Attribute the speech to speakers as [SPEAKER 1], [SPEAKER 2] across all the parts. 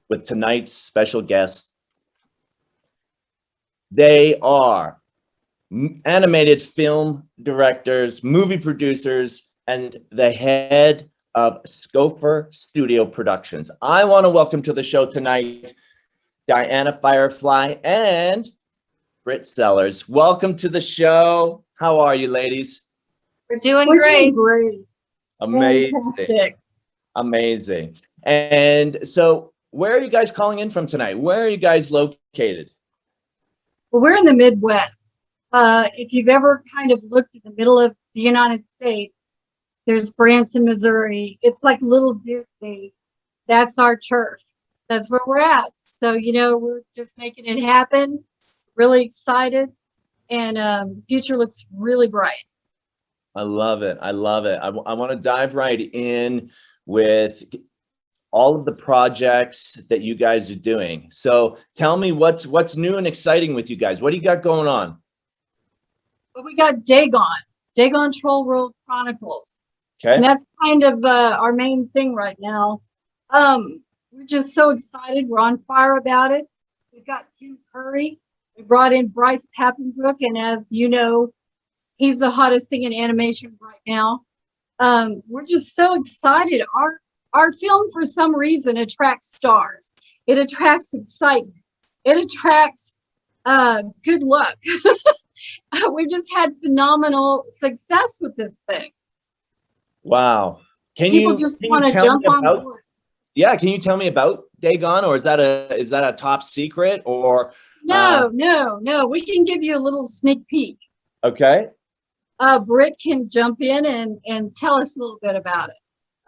[SPEAKER 1] with tonight's special guests. They are animated film directors, movie producers, and the head of Scoper Studio Productions. I want to welcome to the show tonight Diana Firefly and Britt Sellers. Welcome to the show. How are you, ladies?
[SPEAKER 2] We're doing great.
[SPEAKER 1] Amazing.
[SPEAKER 2] Fantastic.
[SPEAKER 1] Amazing. And so where are you guys calling in from tonight? Where are you guys located?
[SPEAKER 2] Well, we're in the Midwest. If you've ever kind of looked at the middle of the United States, there's Branson, Missouri. It's like Little Disney. That's our turf. That's where we're at. So, you know, we're just making it happen. Really excited. And future looks really bright.
[SPEAKER 1] I love it. I love it. I want to dive right in with all of the projects that you guys are doing. So tell me what's new and exciting with you guys. What do you got going on?
[SPEAKER 2] Well, we got Dagon Troll World Chronicles.
[SPEAKER 1] Okay.
[SPEAKER 2] And that's kind of our main thing right now. We're just so excited. We're on fire about it. We've got Tim Curry. We brought in Bryce Pappenbrook, and as you know, he's the hottest thing in animation right now. We're just so excited. Our film, for some reason, attracts stars. It attracts excitement. It attracts good luck. We've just had phenomenal success with this thing.
[SPEAKER 1] Wow.
[SPEAKER 2] People just want to jump on board.
[SPEAKER 1] Yeah, can you tell me about Dagon, or is that a top secret, or
[SPEAKER 2] No. We can give you a little sneak peek.
[SPEAKER 1] Okay.
[SPEAKER 2] Britt can jump in and tell us a little bit about it.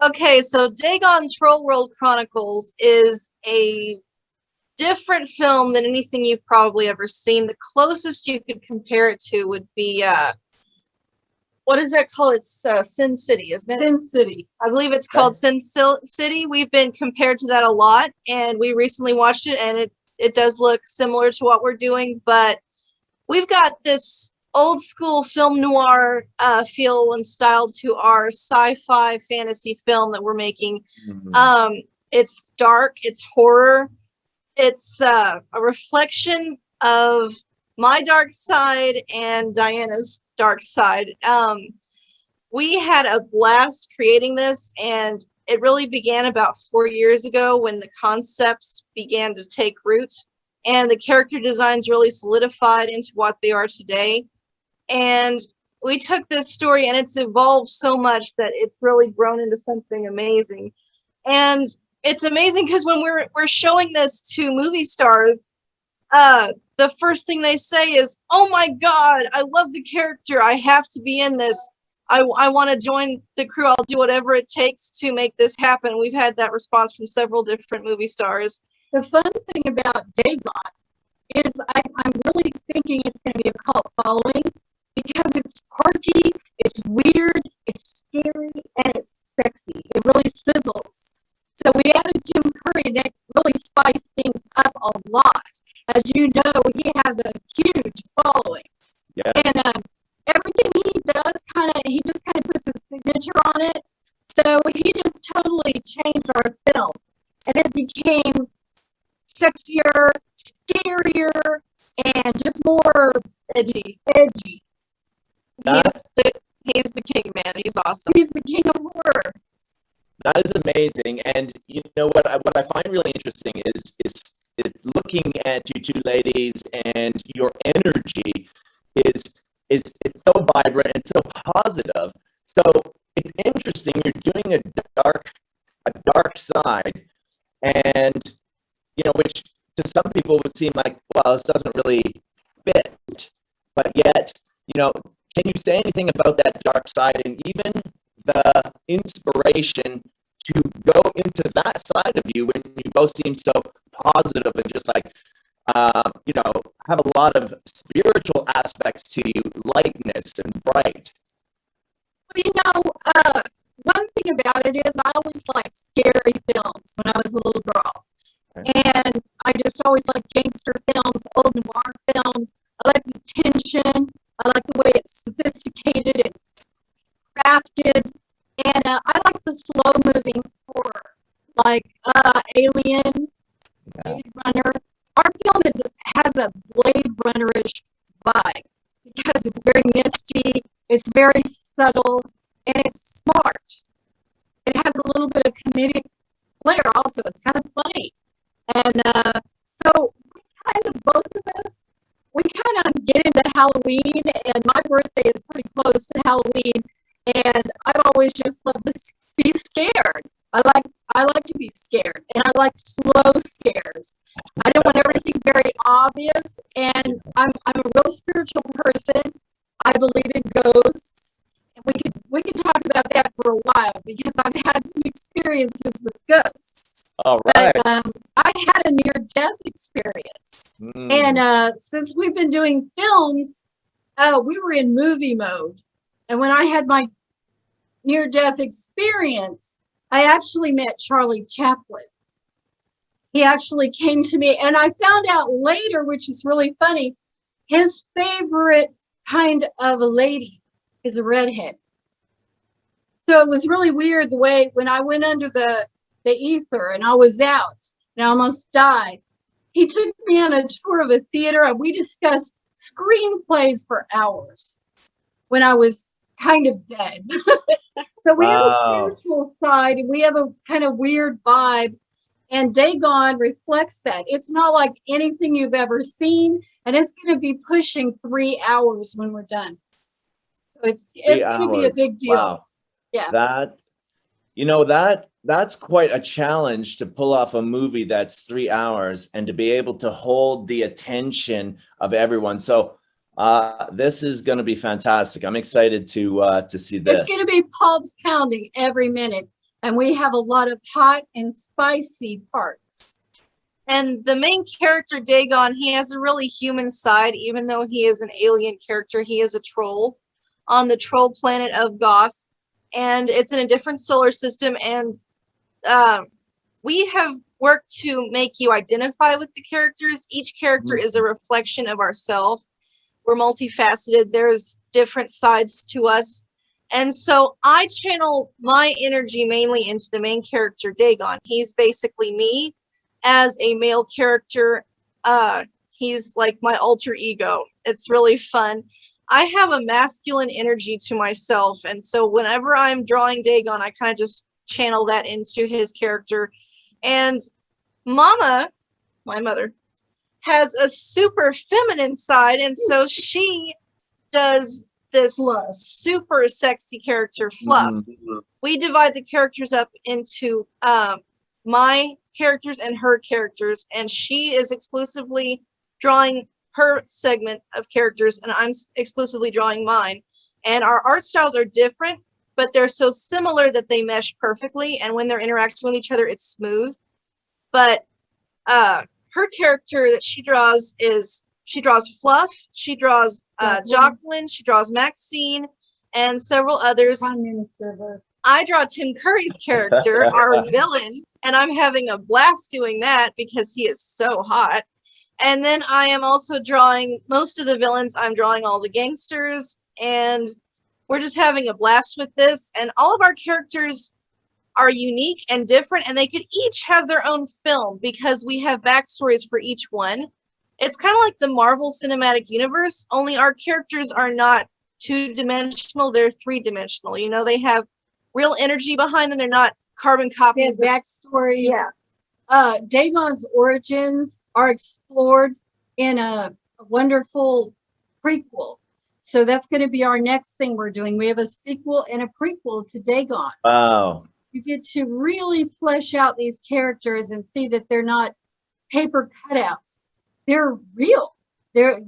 [SPEAKER 3] Okay, so Dagon Troll World Chronicles is a different film than anything you've probably ever seen. The closest you could compare it to would be what is that called? It's Sin City, isn't it?
[SPEAKER 2] Sin City.
[SPEAKER 3] I believe it's called Sin City. We've been compared to that a lot, and we recently watched it, and it does look similar to what we're doing, but we've got this old school film noir feel and style to our sci-fi fantasy film that we're making.
[SPEAKER 1] Mm-hmm.
[SPEAKER 3] It's dark, it's horror, it's a reflection of my dark side and Diana's dark side. We had a blast creating this, and it really began about 4 years ago when the concepts began to take root and the character designs really solidified into what they are today. And we took this story and it's evolved so much that it's really grown into something amazing. And it's amazing because when we're showing this to movie stars, the first thing they say is, "Oh my God, I love the character. I have to be in this. I want to join the crew. I'll do whatever it takes to make this happen." We've had that response from several different movie stars.
[SPEAKER 2] The fun thing about Dagon is I'm really thinking it's going to be a cult following because it's quirky, it's weird, it's scary, and it's sexy. It really sizzles. So we added Tim Curry, and that really spiced things up a lot. As you know, he has a huge following.
[SPEAKER 1] Yeah.
[SPEAKER 2] And everything he does, he just kind of puts his signature on it. So he just totally changed our film. And it became sexier, scarier, and just more edgy.
[SPEAKER 3] He's the king, man. He's awesome.
[SPEAKER 2] He's the king of horror.
[SPEAKER 1] That is amazing. And you know what I find really interesting is looking at you two ladies, and your energy is so vibrant and so positive. So it's interesting. You're doing a dark side, and you know, which to some people would seem like, well, this doesn't really fit. But yet, you know, can you say anything about that dark side and even the inspiration to go into that side of you when you both seem so positive and just like, you know, have a lot of spiritual aspects to you, lightness and bright?
[SPEAKER 2] Well, you know, one thing about it is I always liked scary films when I was a little girl. And I just always like gangster films, old noir films. I like the tension. I like the way it's sophisticated and crafted. And I like the slow-moving horror, like Alien, Blade Runner. Our film has a Blade Runner-ish vibe because it's very misty, it's very subtle, and it's smart. It has a little bit of comedic flair also. It's kind of funny. And so we kind of, both of us, we kind of get into Halloween, and my birthday is pretty close to Halloween, and I've always just loved to be scared. I like to be scared, and I like slow scares. I don't want everything very obvious, and I'm a real spiritual person. I believe in ghosts, and we could talk about that for a while because I've had some experiences with ghosts.
[SPEAKER 1] All right.
[SPEAKER 2] But I had a near-death experience, and since we've been doing films, we were in movie mode, and when I had my near-death experience, I actually met Charlie Chaplin. He actually came to me, and I found out later, which is really funny, his favorite kind of a lady is a redhead. So it was really weird the way when I went under the ether and I was out and I almost died. He took me on a tour of a theater and we discussed screenplays for hours when I was kind of dead. So we have a spiritual side and we have a kind of weird vibe, and Dagon reflects that. It's not like anything you've ever seen, and it's going to be pushing 3 hours when we're done. So it's going to be a big deal.
[SPEAKER 1] Wow.
[SPEAKER 2] Yeah.
[SPEAKER 1] That's quite a challenge to pull off a movie that's 3 hours and to be able to hold the attention of everyone. So this is going to be fantastic. I'm excited to see this.
[SPEAKER 2] It's going to be pulse pounding every minute, and we have a lot of hot and spicy parts.
[SPEAKER 3] And the main character, Dagon, he has a really human side. Even though he is an alien character, he is a troll on the troll planet of Goth, and it's in a different solar system. And we have worked to make you identify with the characters. Each character is a reflection of ourselves. We're multifaceted. There's different sides to us. And so I channel my energy mainly into the main character, Dagon. He's basically me as a male character. He's like my alter ego. It's really fun. I have a masculine energy to myself. And so whenever I'm drawing Dagon, I kind of just channel that into his character. And Mama, my mother, has a super feminine side, and so she does this super sexy character, Fluff. We divide the characters up into my characters and her characters, and she is exclusively drawing her segment of characters, and I'm exclusively drawing mine. And our art styles are different, but they're so similar that they mesh perfectly, and when they're interacting with each other, it's smooth. But her character that she draws is, she draws Fluff, she draws Jocelyn, she draws Maxine, and several others. I draw Tim Curry's character, our villain, and I'm having a blast doing that because he is so hot. And then I am also drawing most of the villains. I'm drawing all the gangsters, and we're just having a blast with this. And all of our characters are unique and different, and they could each have their own film because we have backstories for each one. It's kind of like the Marvel Cinematic Universe, only our characters are not two-dimensional, they're three-dimensional. You know, they have real energy behind them. They're not carbon copies.
[SPEAKER 2] They have backstories. Yeah. Dagon's origins are explored in a wonderful prequel. So that's going to be our next thing we're doing. We have a sequel and a prequel to Dagon.
[SPEAKER 1] Wow.
[SPEAKER 2] You get to really flesh out these characters and see that they're not paper cutouts. They're real. They're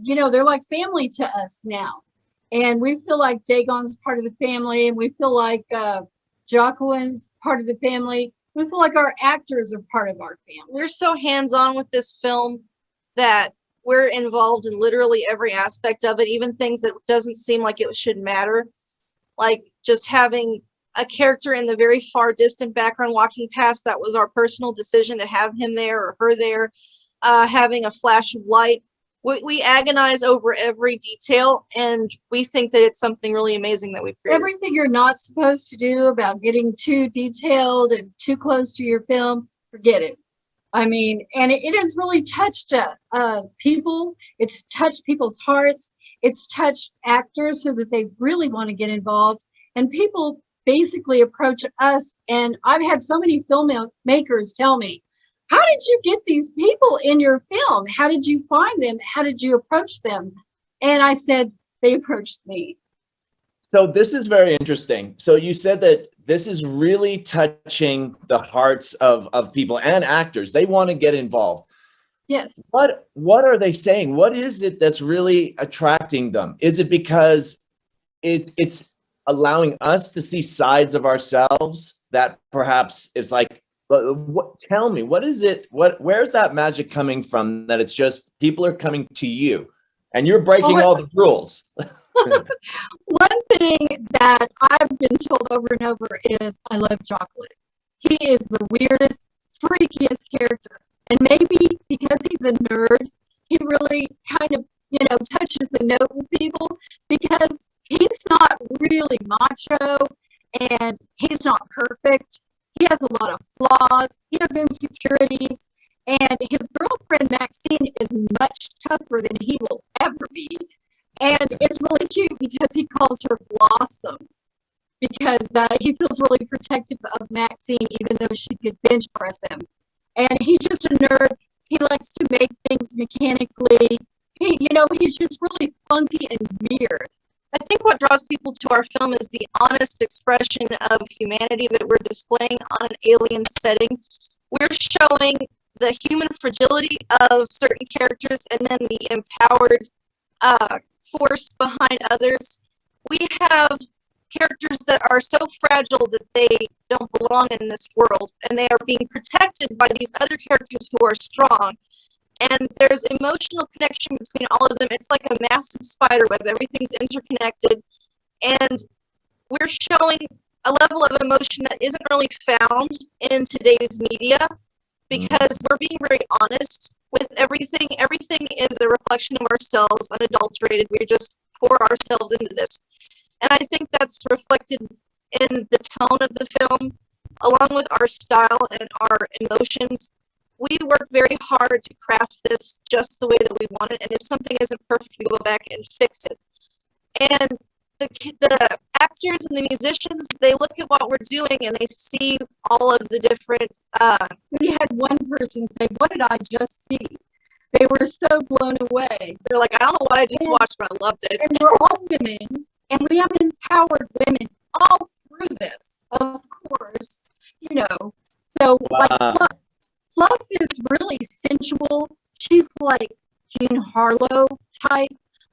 [SPEAKER 2] like family to us now. And we feel like Dagon's part of the family, and we feel like Jocelyn's part of the family. We feel like our actors are part of our family.
[SPEAKER 3] We're so hands-on with this film that we're involved in literally every aspect of it, even things that doesn't seem like it should matter. Like just having a character in the very far distant background walking past, that was our personal decision to have him there or her there. Having a flash of light. We agonize over every detail, and we think that it's something really amazing that we've created.
[SPEAKER 2] Everything you're not supposed to do about getting too detailed and too close to your film, forget it. I mean, and it has really touched people. It's touched people's hearts. It's touched actors so that they really want to get involved. And people basically approach us. And I've had so many filmmakers tell me, how did you get these people in your film? How did you find them? How did you approach them? And I said, they approached me.
[SPEAKER 1] So this is very interesting. So you said that this is really touching the hearts of people and actors. They want to get involved.
[SPEAKER 2] Yes.
[SPEAKER 1] What are they saying? What is it that's really attracting them? Is it because it's allowing us to see sides of ourselves that perhaps it's like, tell me, what is it? Where's that magic coming from? That it's just people are coming to you and you're breaking all the rules.
[SPEAKER 2] One thing that I've been told over and over is I love chocolate. He is the weirdest, freakiest character. And maybe because he's a nerd, he really kind of, touches the note with people because he's not really macho and he's not perfect. He has a lot of flaws. He has insecurities. And his girlfriend, Maxine, is much tougher than he will ever be. And it's really cute because he calls her Blossom because he feels really protective of Maxine, even though she could bench press him. And he's just a nerd. He likes to make things mechanically. He's just really funky and weird.
[SPEAKER 3] I think what draws people to our film is the honest expression of humanity that we're displaying on an alien setting. We're showing the human fragility of certain characters and then the empowered force behind others. We have characters that are so fragile that they don't belong in this world, and they are being protected by these other characters who are strong. And there's emotional connection between all of them. It's like a massive spider web. Everything's interconnected. And we're showing a level of emotion that isn't really found in today's media because we're being very honest with everything. Everything is a reflection of ourselves, unadulterated. We just pour ourselves into this. And I think that's reflected in the tone of the film, along with our style and our emotions. We work very hard to craft this just the way that we want it. And if something isn't perfect, we go back and fix it. And the actors and the musicians, they look at what we're doing and they see all of the different...
[SPEAKER 2] We had one person say, what did I just see? They were so blown away.
[SPEAKER 3] They're like, I don't know what I just watched, but I loved it.
[SPEAKER 2] And we're all women, and we have empowered women all through this, of course. So like Fluff is really sensual. She's like Jean Harlow type,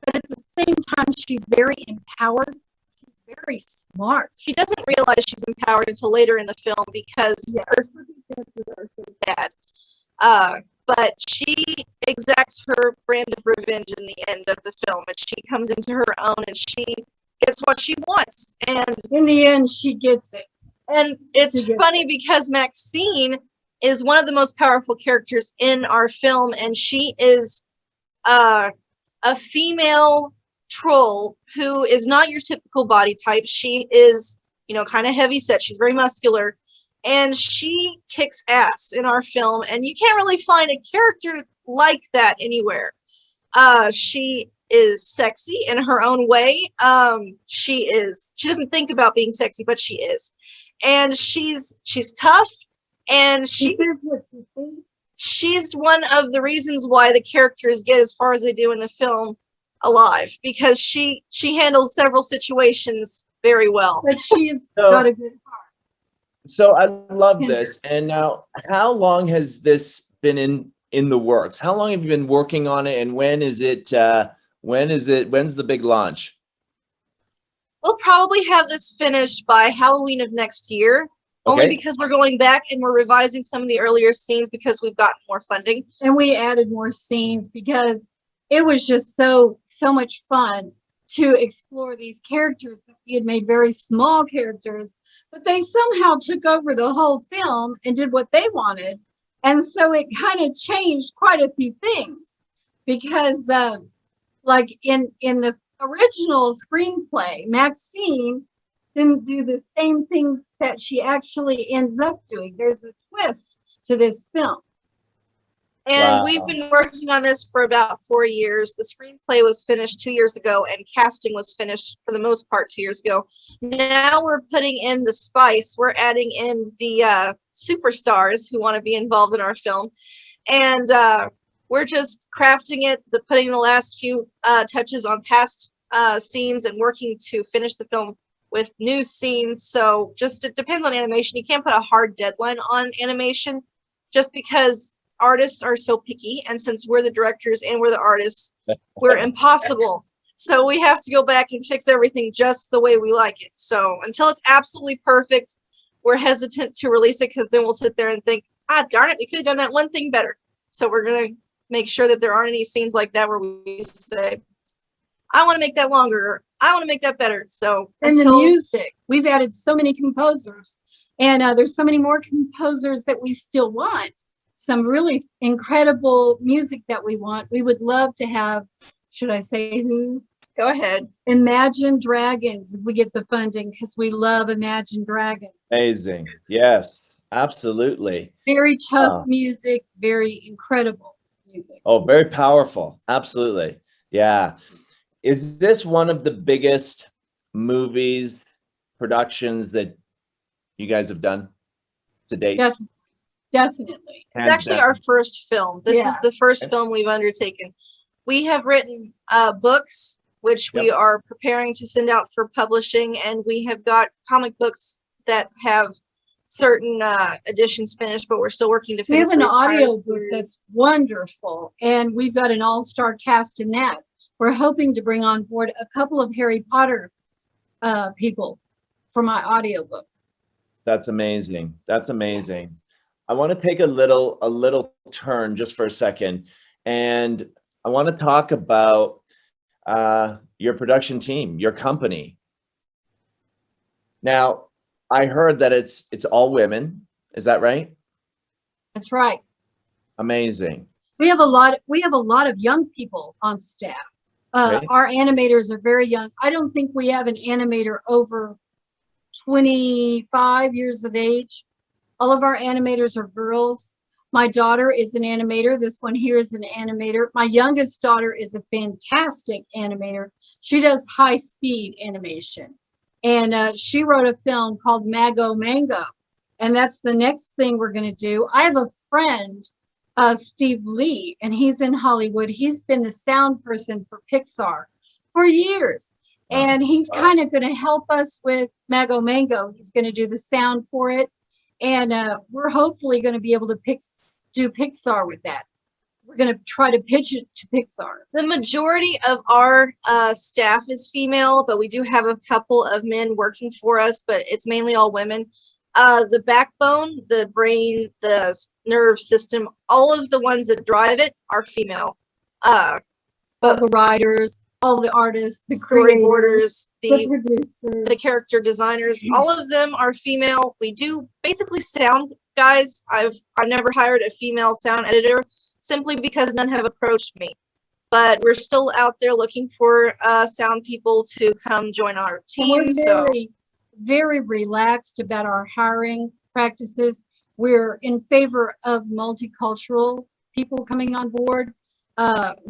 [SPEAKER 2] but at the same time, she's very empowered. She's very smart.
[SPEAKER 3] She doesn't realize she's empowered until later in the film because her circumstances are so bad. But she exacts her brand of revenge in the end of the film, and she comes into her own, and she gets what she wants. And
[SPEAKER 2] in the end, she gets it.
[SPEAKER 3] And it's funny because Maxine is one of the most powerful characters in our film, and she is a female troll who is not your typical body type. She is, kind of heavy set. She's very muscular, and she kicks ass in our film, and you can't really find a character like that anywhere. She is sexy in her own way. She doesn't think about being sexy, but she is. And she's tough. And she's one of the reasons why the characters get as far as they do in the film alive, because she handles several situations very well.
[SPEAKER 2] But she's got a good heart.
[SPEAKER 1] So I love this. And now, how long has this been in the works? How long have you been working on it? And when's the big launch?
[SPEAKER 3] We'll probably have this finished by Halloween of next year.
[SPEAKER 1] Okay.
[SPEAKER 3] Only because we're going back and we're revising some of the earlier scenes because we've gotten more funding.
[SPEAKER 2] And we added more scenes because it was just so much fun to explore these characters that we had made very small characters, but they somehow took over the whole film and did what they wanted. And so it kind of changed quite a few things because like in the original screenplay, Maxine didn't do the same things that she actually ends up doing. There's a twist to this film.
[SPEAKER 3] And we've
[SPEAKER 1] Wow.
[SPEAKER 3] been working on this for about 4 years. The screenplay was finished 2 years ago, and casting was finished for the most part 2 years ago. Now we're putting in the spice. We're adding in the superstars who want to be involved in our film. And we're just crafting it, putting the last few touches on past scenes and working to finish the film with new scenes. So just it depends on animation. You can't put a hard deadline on animation just because artists are so picky, and since we're the directors and we're the artists, we're impossible. So we have to go back and fix everything just the way we like it. So until it's absolutely perfect, we're hesitant to release it, because then we'll sit there and think, ah, darn it, we could have done that one thing better. So we're going to make sure that there aren't any scenes like that where we say, I want to make that longer, or I want to make that better. So
[SPEAKER 2] And the music, we've added so many composers, and there's so many more composers that we still want. Some really incredible music that we want. We would love to have, should I say who?
[SPEAKER 3] Go ahead.
[SPEAKER 2] Imagine Dragons, if we get the funding, because we love Imagine Dragons.
[SPEAKER 1] Amazing. Yes, absolutely.
[SPEAKER 2] Very tough music, very incredible music.
[SPEAKER 1] Oh, very powerful. Absolutely. Yeah. Is this one of the biggest movies, productions that you guys have done to date?
[SPEAKER 2] Definitely.
[SPEAKER 3] It's actually our first film. This is the first
[SPEAKER 1] Okay.
[SPEAKER 3] film we've undertaken. We have written books, which we are preparing to send out for publishing, and we have got comic books that have certain editions finished, but we're still working to
[SPEAKER 2] We
[SPEAKER 3] finish.
[SPEAKER 2] have an audio book that's wonderful, and we've got an all-star cast in that. We're hoping to bring on board a couple of Harry Potter people for my audiobook.
[SPEAKER 1] That's amazing. That's amazing. I want to take a little turn just for a second, and I want to talk about your production team, your company. Now, I heard that it's all women. Is that right?
[SPEAKER 2] That's right.
[SPEAKER 1] Amazing.
[SPEAKER 2] We have a lot of young people on staff.
[SPEAKER 1] Okay.
[SPEAKER 2] Our animators are very young. I don't think we have an animator over 25 years of age. All of our animators are girls. My daughter is an animator. This one here is an animator. My youngest daughter is a fantastic animator. She does high-speed animation. And she wrote a film called Mago Mango. And that's the next thing we're going to do. I have a friend, Steve Lee, and he's in Hollywood. He's been the sound person for Pixar for years. And he's kind of going to help us with Mago Mango. He's going to do the sound for it. And we're hopefully going to be able to do Pixar with that. We're going to try to pitch it to Pixar.
[SPEAKER 3] The majority of our staff is female, but we do have a couple of men working for us, but it's mainly all women. The backbone, the brain, the nerve system, all of the ones that drive it are female.
[SPEAKER 2] All the writers, all the artists, the
[SPEAKER 3] Storyboarders,
[SPEAKER 2] the producers,
[SPEAKER 3] the character designers, all of them are female. We do basically sound guys. I've never hired a female sound editor simply because none have approached me. But we're still out there looking for sound people to come join our team.
[SPEAKER 2] We're very relaxed about our hiring practices. We're in favor of multicultural people coming on board.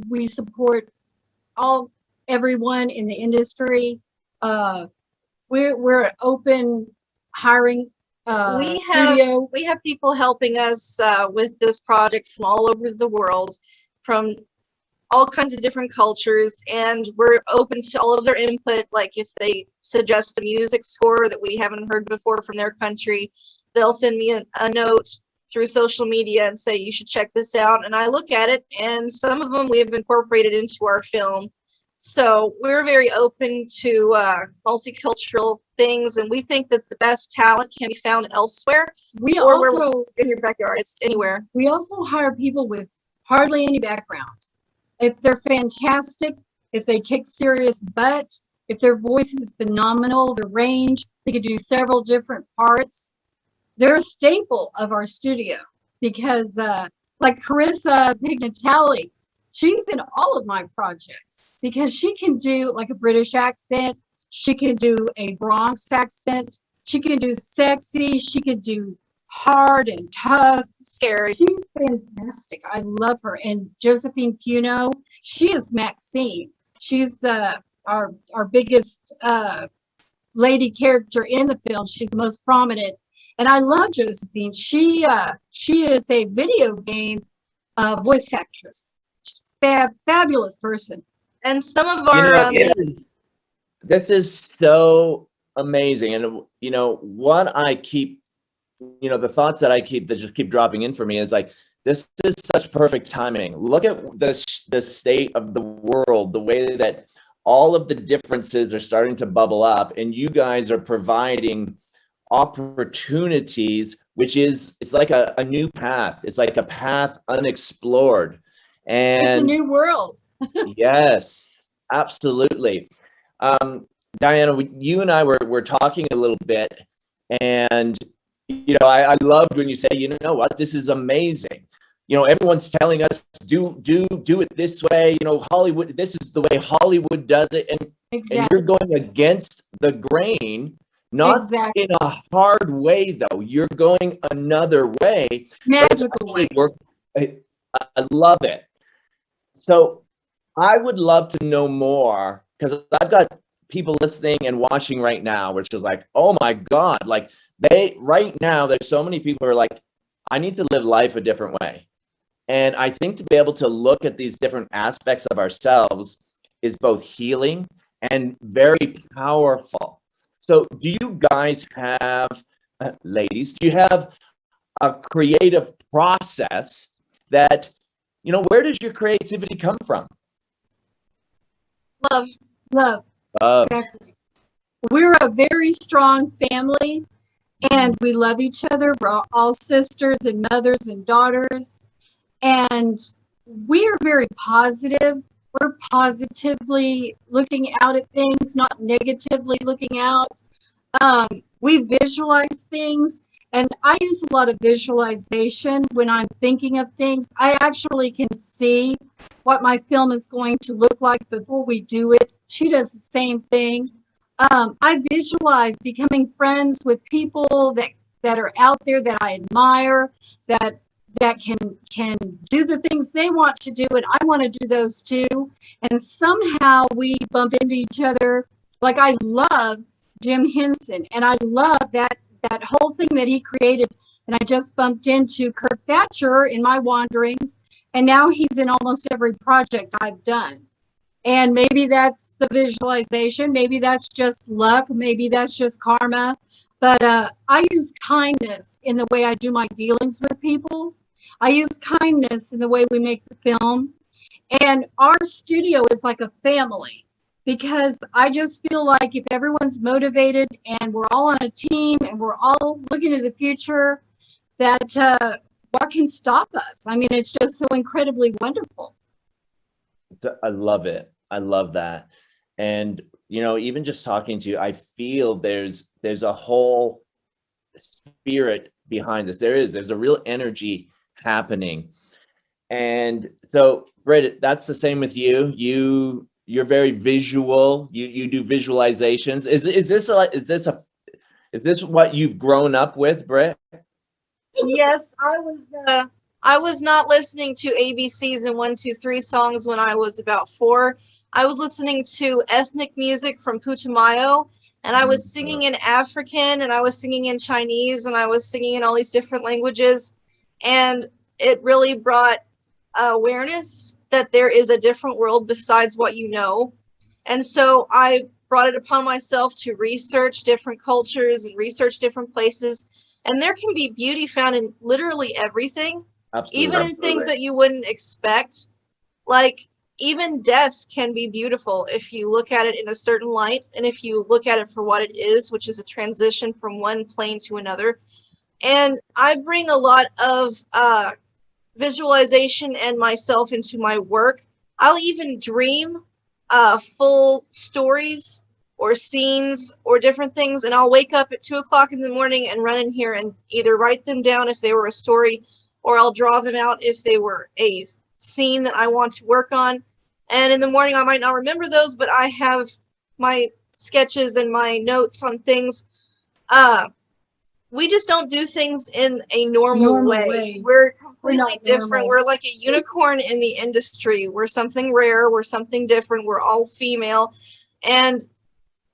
[SPEAKER 2] We support everyone in the industry. We're an open hiring studio.
[SPEAKER 3] We have people helping us with this project from all over the world, from all kinds of different cultures, and we're open to all of their input. Like if they suggest a music score that we haven't heard before from their country, they'll send me a note through social media and say, you should check this out. And I look at it, and some of them we have incorporated into our film. So we're very open to multicultural things, and we think that the best talent can be found elsewhere.
[SPEAKER 2] We also,
[SPEAKER 3] in your backyard, it's anywhere.
[SPEAKER 2] We also hire people with hardly any background. If they're fantastic, if they kick serious butt, if their voice is phenomenal, their range, they could do several different parts. They're a staple of our studio because like Carissa Pignatelli, she's in all of my projects because she can do like a British accent. She can do a Bronx accent. She can do sexy. She could do hard and tough.
[SPEAKER 3] Scary.
[SPEAKER 2] She's fantastic. I love her. And Josephine Puno, she is Maxine. She's our biggest lady character in the film. She's the most prominent. And I love Josephine. She is a video game voice actress. Fabulous person.
[SPEAKER 3] And some of
[SPEAKER 1] You
[SPEAKER 3] our
[SPEAKER 1] know, this is so amazing. And you know, what I keep, you know, the thoughts that I keep that just keep dropping in for me is like, this is such perfect timing. Look at the state of the world, the way that all of the differences are starting to bubble up, and you guys are providing opportunities, which is, it's like a new path. It's like a path unexplored. And
[SPEAKER 2] It's a new world.
[SPEAKER 1] yes, absolutely. Diana, you and I were talking a little bit, and you know, I loved when you say, you know what, this is amazing. You know, everyone's telling us do it this way. You know, Hollywood, this is the way Hollywood does it, and
[SPEAKER 2] Exactly.
[SPEAKER 1] and you're going against the grain, not
[SPEAKER 2] Exactly.
[SPEAKER 1] in a hard way though. You're going another way.
[SPEAKER 2] Magical way.
[SPEAKER 1] I love it. So I would love to know more, because I've got people listening and watching right now, which is like, oh my God, like right now, there's so many people who are like, I need to live life a different way. And I think to be able to look at these different aspects of ourselves is both healing and very powerful. So do you guys have, ladies, do you have a creative process that, you know, where does your creativity come from?
[SPEAKER 3] love.
[SPEAKER 2] Love. Exactly. We're a very strong family, and we love each other. We're all sisters and mothers and daughters, and we are very positive. We're positively looking out at things, not negatively looking out. We visualize things, and I use a lot of visualization when I'm thinking of things. I actually can see what my film is going to look like before we do it. She does the same thing. I visualize becoming friends with people that are out there that I admire, that can do the things they want to do, and I want to do those too. And somehow we bump into each other. Like, I love Jim Henson, and I love that whole thing that he created. And I just bumped into Kirk Thatcher in my wanderings, and now he's in almost every project I've done. And maybe that's the visualization, maybe that's just luck, maybe that's just karma. But I use kindness in the way I do my dealings with people. I use kindness in the way we make the film. And our studio is like a family, because I just feel like if everyone's motivated and we're all on a team and we're all looking to the future, that what can stop us? I mean, it's just so incredibly wonderful.
[SPEAKER 1] I love it. I love that. And, you know, even just talking to you, I feel there's a whole spirit behind this. There's a real energy happening. And so, Britt, that's the same with you. You're very visual. You do visualizations. Is this what you've grown up with, Britt?
[SPEAKER 3] Yes, I was not listening to ABCs and 1-2-3 songs when I was about 4. I was listening to ethnic music from Putumayo, and I was singing in African, and I was singing in Chinese, and I was singing in all these different languages. And it really brought awareness that there is a different world besides what you know. And so I brought it upon myself to research different cultures and research different places. And there can be beauty found in literally everything.
[SPEAKER 1] Absolutely.
[SPEAKER 3] Even in things that you wouldn't expect. Like, even death can be beautiful if you look at it in a certain light, and if you look at it for what it is, which is a transition from one plane to another. And I bring a lot of visualization and myself into my work. I'll even dream full stories or scenes or different things, and I'll wake up at 2 o'clock in the morning and run in here and either write them down if they were a story, or I'll draw them out if they were a scene that I want to work on. And in the morning, I might not remember those, but I have my sketches and my notes on things. we just don't do things in a normal, way.
[SPEAKER 2] We're
[SPEAKER 3] We're completely
[SPEAKER 2] not
[SPEAKER 3] different.
[SPEAKER 2] normal.
[SPEAKER 3] We're like a unicorn in the industry. We're something rare. We're something different. We're all female. And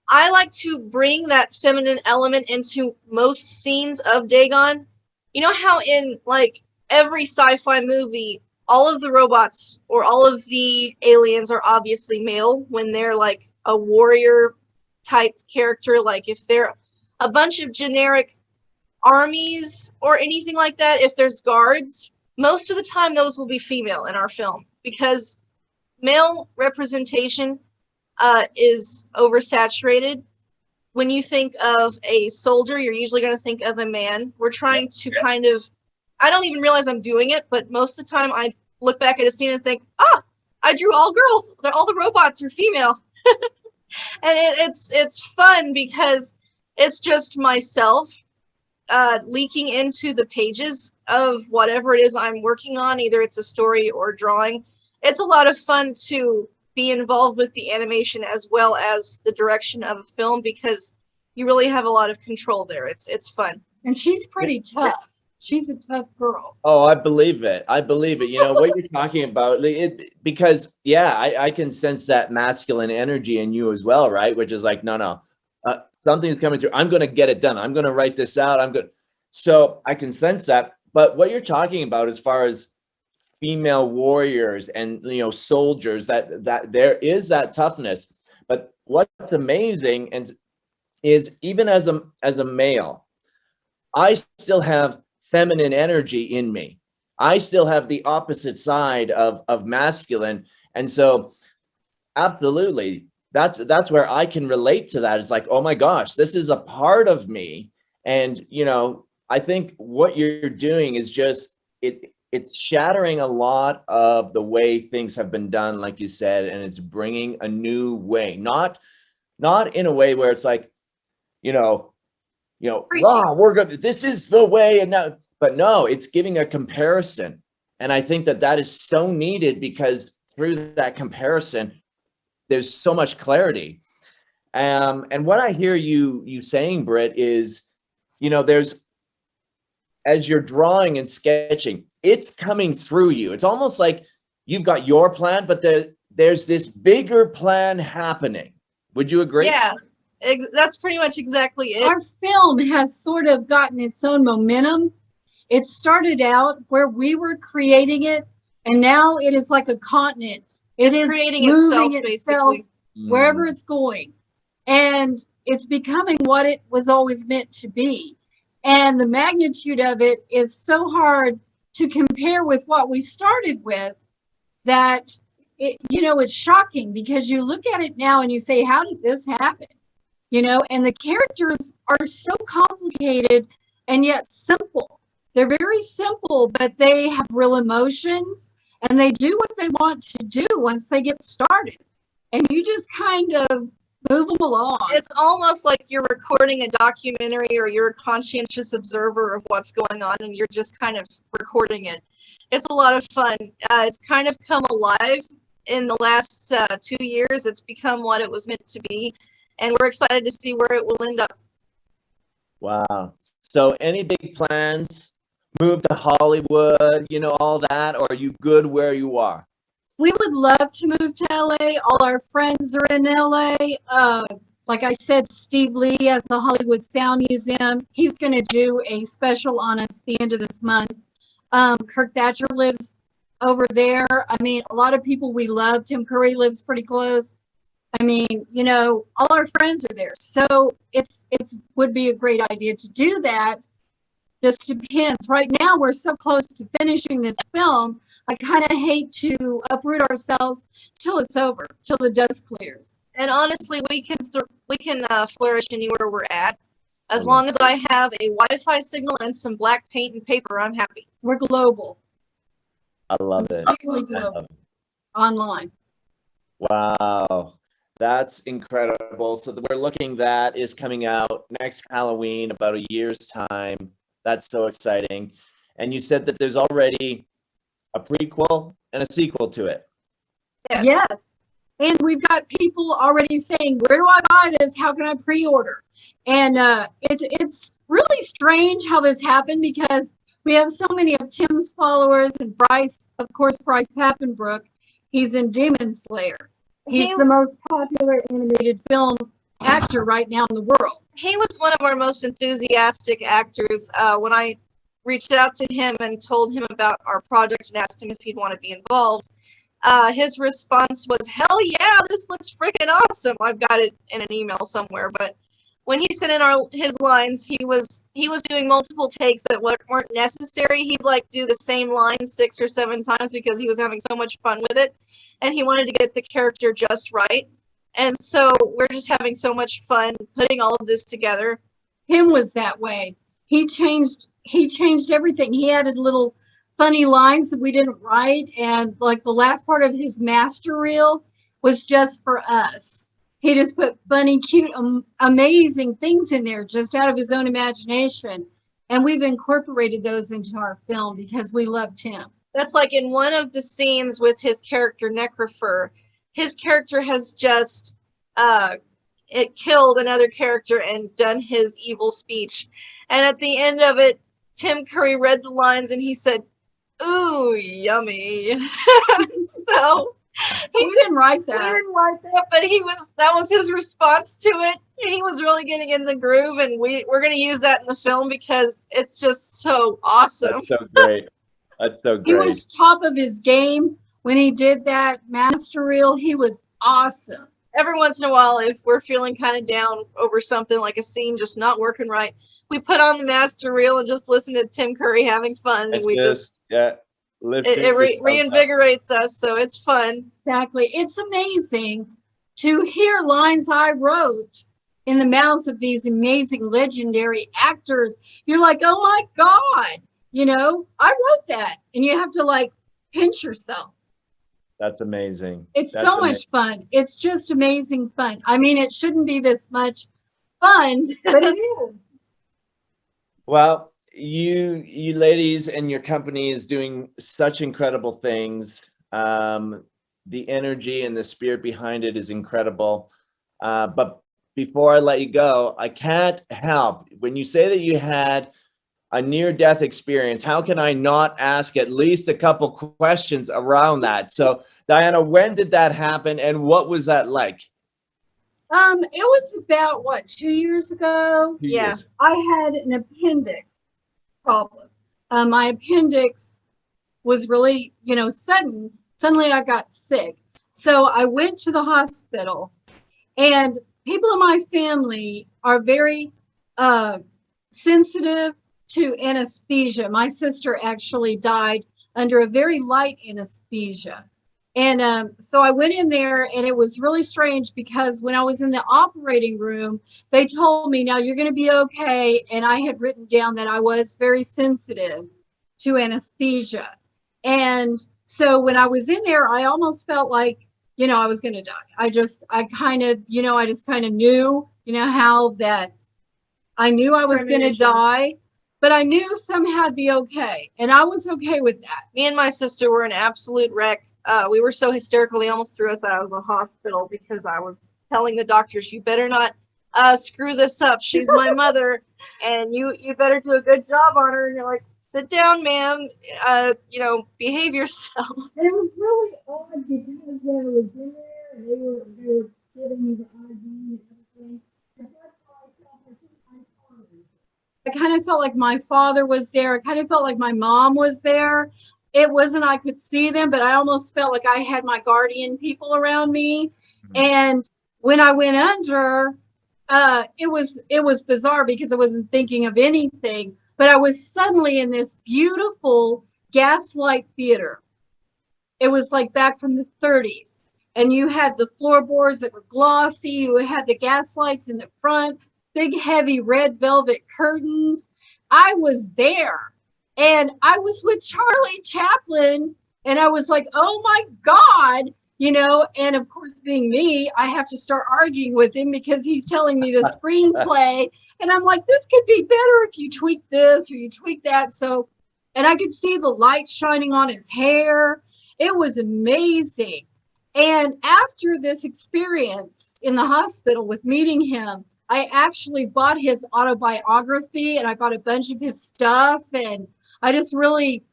[SPEAKER 3] I like to bring that feminine element into most scenes of Dagon. You know how in like every sci-fi movie, all of the robots or all of the aliens are obviously male when they're like a warrior type character. Like if they're a bunch of generic armies or anything like that, if there's guards, most of the time those will be female in our film because male representation is oversaturated. When you think of a soldier, you're usually going to think of a man. We're trying to kind of, I don't even realize I'm doing it, but most of the time I look back at a scene and think, I drew all girls. All the robots are female. And it's fun because it's just myself leaking into the pages of whatever it is I'm working on. Either it's a story or drawing. It's a lot of fun to be involved with the animation as well as the direction of a film because you really have a lot of control there. It's fun.
[SPEAKER 2] And she's pretty tough. She's a tough girl.
[SPEAKER 1] Oh, I believe it. I believe it. You know what you're talking about, because I can sense that masculine energy in you as well, right? Which is like, no, something's coming through. I'm going to get it done. I'm going to write this out. So I can sense that. But what you're talking about as far as female warriors and, soldiers, that there is that toughness. But what's amazing is even as a male, I still have feminine energy in me. I still have the opposite side of masculine. And so absolutely, that's where I can relate to that. It's like, oh my gosh, this is a part of me. And, I think what you're doing is just, it's shattering a lot of the way things have been done, like you said, and it's bringing a new way, not in a way where it's like, wow, we're good. This is the way. And now, but no, it's giving a comparison. And I think that is so needed because through that comparison, there's so much clarity. And what I hear you saying, Britt, is, there's, as you're drawing and sketching, it's coming through you. It's almost like you've got your plan, but there's this bigger plan happening. Would you agree?
[SPEAKER 3] Yeah, that's pretty much exactly it.
[SPEAKER 2] Our film has sort of gotten its own momentum. It started out where we were creating it, and now it is like a continent. It is
[SPEAKER 3] creating itself, basically,
[SPEAKER 2] wherever it's going. And it's becoming what it was always meant to be. And the magnitude of it is so hard to compare with what we started with that, it's shocking because you look at it now and you say, how did this happen? And the characters are so complicated and yet simple. They're very simple, but they have real emotions and they do what they want to do once they get started. And you just kind of move them along.
[SPEAKER 3] It's almost like you're recording a documentary or you're a conscientious observer of what's going on and you're just kind of recording it. It's a lot of fun. It's kind of come alive in the last 2 years. It's become what it was meant to be. And we're excited to see where it will end up.
[SPEAKER 1] Wow. So any big plans? Move to Hollywood, all that? Or are you good where you are?
[SPEAKER 2] We would love to move to LA. All our friends are in LA. Like I said, Steve Lee has the Hollywood Sound Museum. He's going to do a special on us the end of this month. Kirk Thatcher lives over there. I mean, a lot of people we love. Tim Curry lives pretty close. I mean, all our friends are there. So it would be a great idea to do that. Just depends. Right now, we're so close to finishing this film. I kind of hate to uproot ourselves till it's over, till the dust clears.
[SPEAKER 3] And honestly, we can flourish anywhere we're at. As long as I have a Wi-Fi signal and some black paint and paper, I'm happy.
[SPEAKER 2] We're global.
[SPEAKER 1] I love it.
[SPEAKER 2] Completely global. Online.
[SPEAKER 1] Wow. That's incredible. So we're looking, that is coming out next Halloween, about a year's time. That's so exciting. And you said that there's already a prequel and a sequel to it.
[SPEAKER 2] Yes. And we've got people already saying, where do I buy this? How can I pre-order? And it's really strange how this happened, because we have so many of Tim's followers, and Bryce, of course, Bryce Pappenbrook. He's in Demon Slayer. He's the most popular animated film actor right now in the world.
[SPEAKER 3] He was one of our most enthusiastic actors. When I reached out to him and told him about our project and asked him if he'd want to be involved, his response was, "Hell yeah, this looks freaking awesome." I've got it in an email somewhere, but when he sent in his lines, he was doing multiple takes that weren't necessary. He'd like do the same line 6 or 7 times because he was having so much fun with it, and he wanted to get the character just right. And so we're just having so much fun putting all of this together.
[SPEAKER 2] Tim was that way. He changed everything. He added little funny lines that we didn't write, and like the last part of his master reel was just for us. He just put funny, cute, amazing things in there just out of his own imagination. And we've incorporated those into our film because we loved him.
[SPEAKER 3] That's like in one of the scenes with his character Necrofer, his character has just killed another character and done his evil speech. And at the end of it, Tim Curry read the lines and he said, "Ooh, yummy." So
[SPEAKER 2] we didn't write that.
[SPEAKER 3] We didn't write that, but that was his response to it. He was really getting in the groove, and we're going to use that in the film because it's just so awesome.
[SPEAKER 1] That's so great. That's so great.
[SPEAKER 2] He was top of his game when he did that master reel. He was awesome.
[SPEAKER 3] Every once in a while, if we're feeling kind of down over something like a scene just not working right, we put on the master reel and just listen to Tim Curry having fun, and we just it reinvigorates us, so it's fun.
[SPEAKER 2] Exactly. It's amazing to hear lines I wrote in the mouths of these amazing legendary actors. You're like, oh my God, I wrote that. And you have to like pinch yourself.
[SPEAKER 1] That's amazing.
[SPEAKER 2] It's so much fun. It's just amazing fun. I mean, it shouldn't be this much fun, but it is.
[SPEAKER 1] Well, you ladies and your company is doing such incredible things. The energy and the spirit behind it is incredible. But before I let you go, I can't help, when you say that you had a near-death experience, how can I not ask at least a couple questions around that? So, Diana, when did that happen, and what was that like?
[SPEAKER 2] It was about 2 years ago.
[SPEAKER 3] Yeah,
[SPEAKER 2] I had an appendix problem. My appendix was really, sudden. Suddenly I got sick. So I went to the hospital, and people in my family are very sensitive to anesthesia. My sister actually died under a very light anesthesia. And so I went in there, and it was really strange because when I was in the operating room, they told me, now you're going to be okay. And I had written down that I was very sensitive to anesthesia. And so when I was in there, I almost felt like, I was going to die. I just kind of knew, how that I knew I was going to die. But I knew somehow I'd be okay. And I was okay with that.
[SPEAKER 3] Me and my sister were an absolute wreck. We were so hysterical, they almost threw us out of the hospital because I was telling the doctors, you better not screw this up. She's my mother, and you better do a good job on her. And you're like, sit down, ma'am. Behave yourself.
[SPEAKER 2] And it was really odd because when I was in there, and they were giving me the IV and everything. I kind of felt like my father was there. I kind of felt like my mom was there. It wasn't I could see them, but I almost felt like I had my guardian people around me. Mm-hmm. And when I went under, it was bizarre because I wasn't thinking of anything. But I was suddenly in this beautiful gaslight theater. It was like back from the 30s. And you had the floorboards that were glossy. You had the gaslights in the front. Big, heavy red velvet curtains. I was there, and I was with Charlie Chaplin, and I was like, oh my God, and of course, being me, I have to start arguing with him because he's telling me the screenplay, and I'm like, this could be better if you tweak this or you tweak that. So, and I could see the light shining on his hair. It was amazing. And after this experience in the hospital with meeting him, I actually bought his autobiography and I bought a bunch of his stuff, and I just really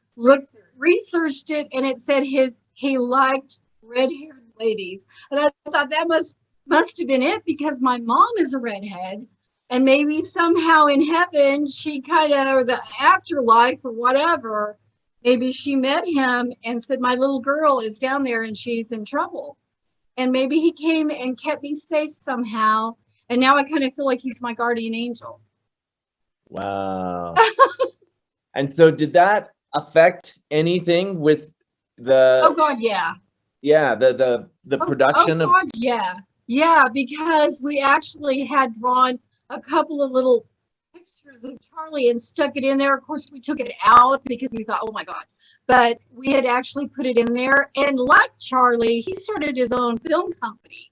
[SPEAKER 2] researched it, and it said he liked red-haired ladies. And I thought that must have been it, because my mom is a redhead, and maybe somehow in heaven she kind of, or the afterlife or whatever, maybe she met him and said, my little girl is down there and she's in trouble. And maybe he came and kept me safe somehow. And now I kind of feel like he's my guardian angel.
[SPEAKER 1] Wow. And so did that affect anything with the,
[SPEAKER 2] Oh God, yeah.
[SPEAKER 1] yeah, the production
[SPEAKER 2] oh God, yeah. Yeah, because we actually had drawn a couple of little pictures of Charlie and stuck it in there. Of course, we took it out because we thought, oh my God. But we had actually put it in there. And like Charlie, he started his own film company.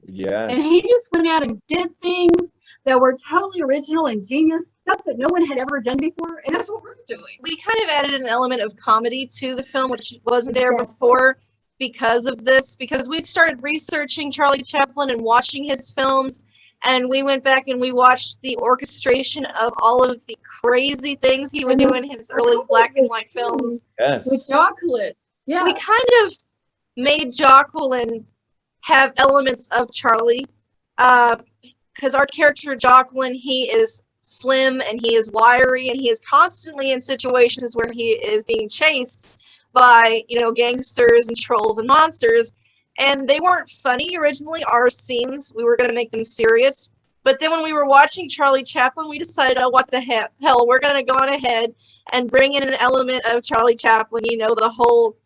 [SPEAKER 1] Yes.
[SPEAKER 2] And he just went out and did things that were totally original and genius, stuff that no one had ever done before. And that's what we're doing.
[SPEAKER 3] We kind of added an element of comedy to the film, which wasn't there before because of this, because we started researching Charlie Chaplin and watching his films. And we went back and we watched the orchestration of all of the crazy things he would do in his early black and white films.
[SPEAKER 1] Yes.
[SPEAKER 2] With Jocelyn. Yeah.
[SPEAKER 3] We kind of made Jocelyn have elements of Charlie, because our character Jocelyn, he is slim and he is wiry and he is constantly in situations where he is being chased by, you know, gangsters and trolls and monsters. And they weren't funny originally. Our scenes, we were going to make them serious. But then when we were watching Charlie Chaplin, we decided, oh, what the hell, we're going to go on ahead and bring in an element of Charlie Chaplin, you know, the whole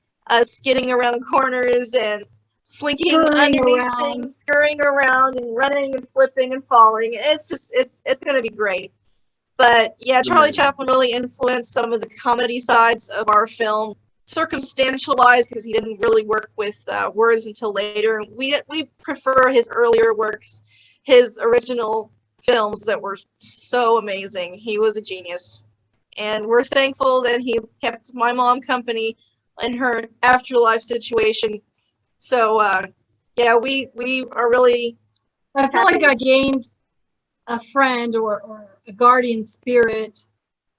[SPEAKER 3] skidding around corners and slinking underneath things, scurrying around and running and slipping and falling. It's just, it's going to be great. But yeah, Charlie Chaplin really influenced some of the comedy sides of our film, circumstantialized, because he didn't really work with words until later. We prefer his earlier works, his original films that were so amazing. He was a genius. And we're thankful that he kept my mom company in her afterlife situation. So, yeah, we are really...
[SPEAKER 2] I feel like I gained a friend or a guardian spirit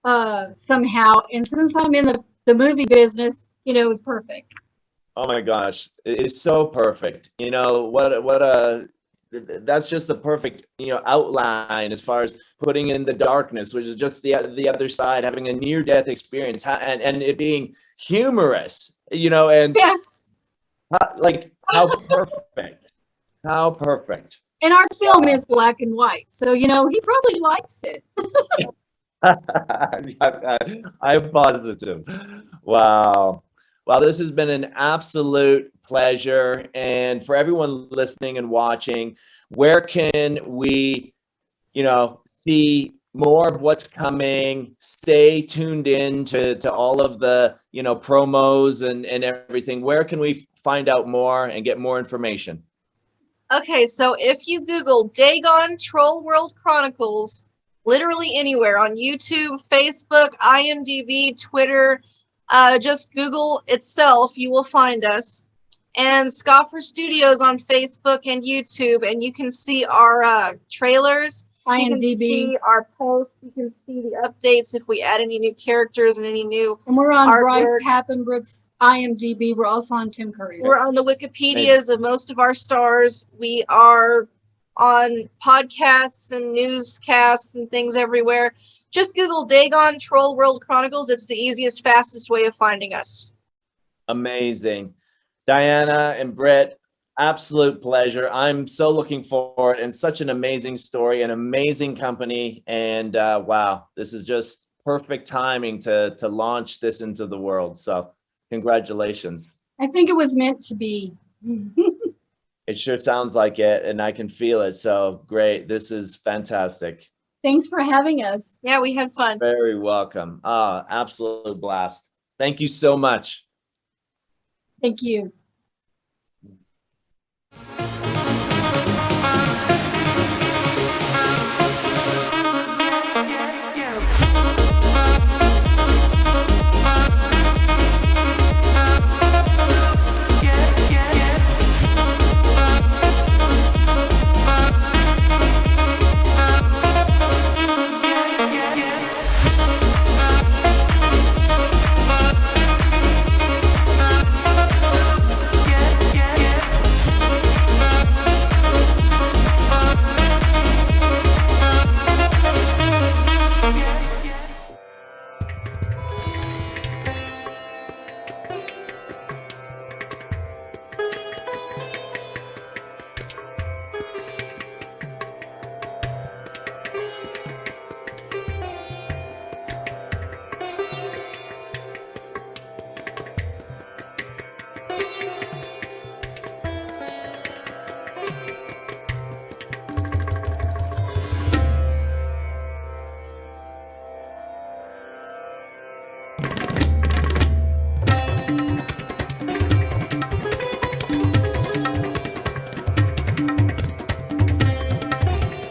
[SPEAKER 2] somehow. And since I'm in the movie business, you know, it was perfect.
[SPEAKER 1] Oh my gosh, it is so perfect. You know, that's just the perfect, you know, outline as far as putting in the darkness, which is just the other side, having a near-death experience, and it being humorous, you know, and
[SPEAKER 2] yes,
[SPEAKER 1] like how perfect, how perfect.
[SPEAKER 2] And our film is black and white, so you know he probably likes it.
[SPEAKER 1] I'm positive. Wow. Well, this has been an absolute pleasure. And for everyone listening and watching, where can we, you know, see more of what's coming? Stay tuned in to all of the, you know, promos and everything. Where can we find out more and get more information?
[SPEAKER 3] Okay, so if you Google Dagon Troll World Chronicles, literally anywhere on YouTube, Facebook, IMDb, Twitter, just Google itself, you will find us. And Scoffer Studios on Facebook and YouTube, and you can see our trailers.
[SPEAKER 2] IMDb.
[SPEAKER 3] You can see our posts. You can see the updates if we add any new characters and any new.
[SPEAKER 2] And we're on
[SPEAKER 3] artwork.
[SPEAKER 2] Bryce Pappenbrook's IMDb. We're also on Tim Curry's.
[SPEAKER 3] We're on the Wikipedias of most of our stars. We are on podcasts and newscasts and things everywhere. Just Google Dagon Troll World Chronicles. It's the easiest, fastest way of finding us.
[SPEAKER 1] Amazing. Diana and Britt, absolute pleasure. I'm so looking forward, and such an amazing story, an amazing company. And wow, this is just perfect timing to launch this into the world. So congratulations.
[SPEAKER 2] I think it was meant to be.
[SPEAKER 1] It sure sounds like it, and I can feel it. So great. This is fantastic.
[SPEAKER 2] Thanks for having us.
[SPEAKER 3] Yeah, we had fun.
[SPEAKER 1] Very welcome. Absolute blast. Thank you so much.
[SPEAKER 2] Thank you.